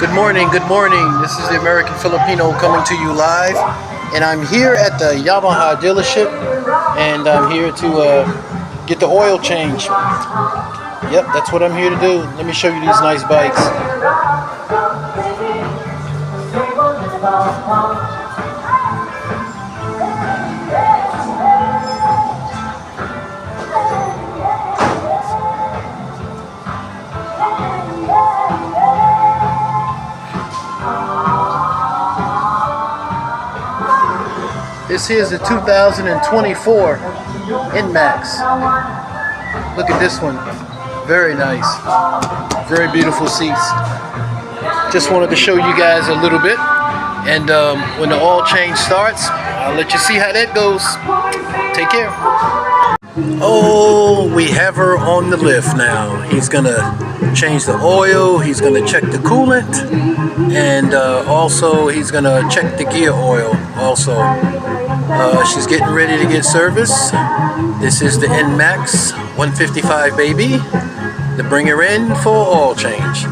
Good morning, good morning. This is the American Filipino coming to you live. And I'm here at the Yamaha dealership. And I'm here to get the oil change. Yep, that's what I'm here to do. Let me show you these nice bikes. This here is the 2024 NMAX. Look at this one. Very nice. Very beautiful seats. Just wanted to show you guys a little bit. And when the oil change starts, I'll let you see how that goes. Take care. Oh, we have her on the lift now. He's gonna change the oil, he's gonna check the coolant, and also he's gonna check the gear oil also. She's getting ready to get service. This is the NMAX 155 baby to bring her in for oil change.